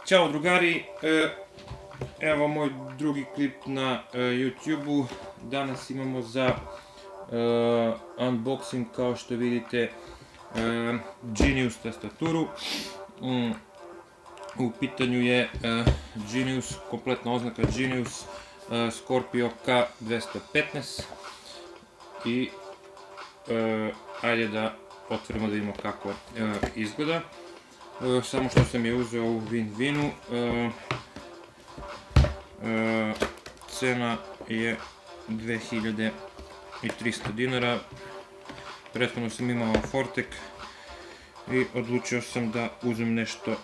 Ćao drugari, evo moj drugi klip na YouTube-u. Danas imamo za unboxing, kao što vidite, Genius tastaturu. U pitanju je Genius, kompletna oznaka Genius Scorpio K215 i ajde da otvorimo da vidimo kako izgleda. Samo što sam je uzeo u Win-Winu, cena je 2300 dinara. Prethodno sam imao Fortek i odlučio sam da uzmem nešto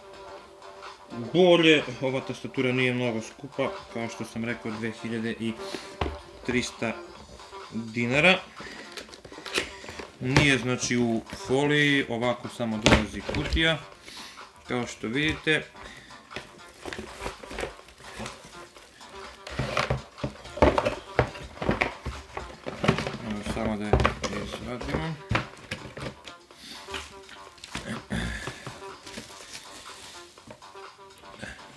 bolje. Ova tastatura nije mnogo skupa, kao što sam rekao, 2300 dinara. Nije znači u foliji, ovako samo dolazi kutija, kao što vidite. Samo da je izvadimo.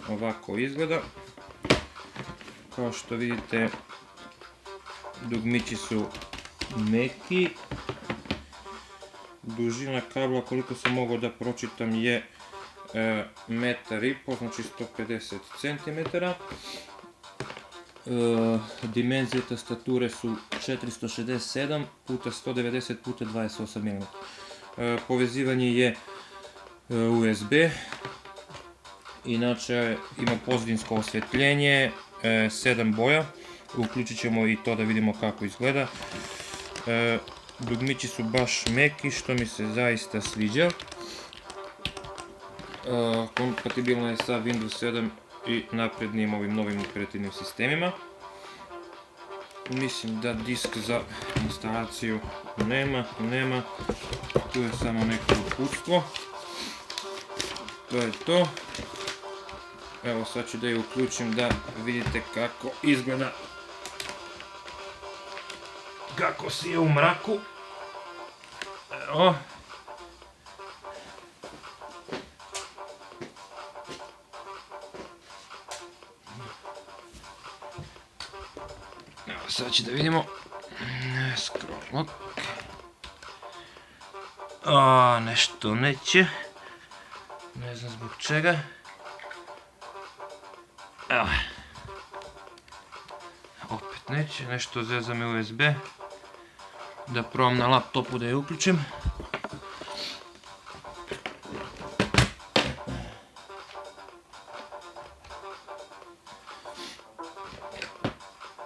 Ovako izgleda. Kao što vidite, dugmići su meki. Dužina kabla, koliko sam mogao da pročitam, je 1,5 m, znači 150 cm. Dimenzije tastature su 467 x 190 x 28 mm. Povezivanje je USB. Inače ima pozadinsko osvjetljenje, 7 boja. Uključit ćemo i to da vidimo kako izgleda. Dugmići su baš meki, što mi se zaista sviđa. Kompatibilna je sa Windows 7 i naprednim ovim novim operativnim sistemima. Mislim da disk za instalaciju nema. Tu je samo neko uputstvo. To je to. Evo, sad ću da je uključim da vidite kako izgleda. Kako si je u mraku. Evo. Evo, sad ću da vidimo. Scroll lock. Nešto neće. Ne znam zbog čega. Evo. Opet neće, nešto zeza mi USB. Da probam na laptopu da je uključim.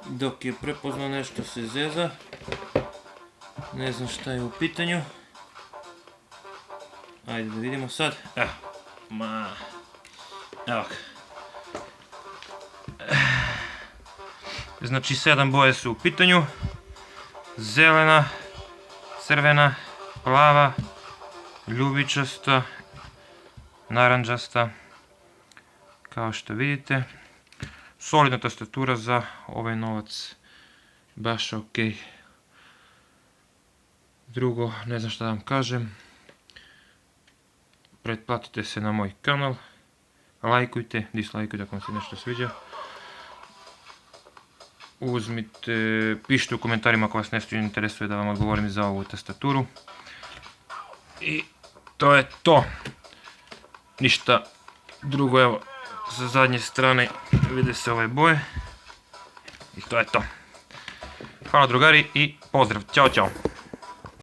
Dok je prepoznao, nešto se zeza. Ne znam šta je u pitanju. Ajde da vidimo sad. Evo. Evo ga. Znači 7 boje su u pitanju. Zelena, crvena, plava, ljubičasta, naranđasta. Kao što vidite, solidna tastatura za ovaj novac. Baš ok. Drugo, ne znam šta da vam kažem. Pretplatite se na moj kanal. Lajkujte, dislajkujte ako vam se nešto sviđa. Uzmite, pišite u komentarima ako vas nešto interesuje da vam odgovorim za ovu tastaturu. I to je to. Ništa drugo, evo, sa zadnje strane vide se ove boje. I to je to. Hvala drugari i pozdrav. Ćao, ćao.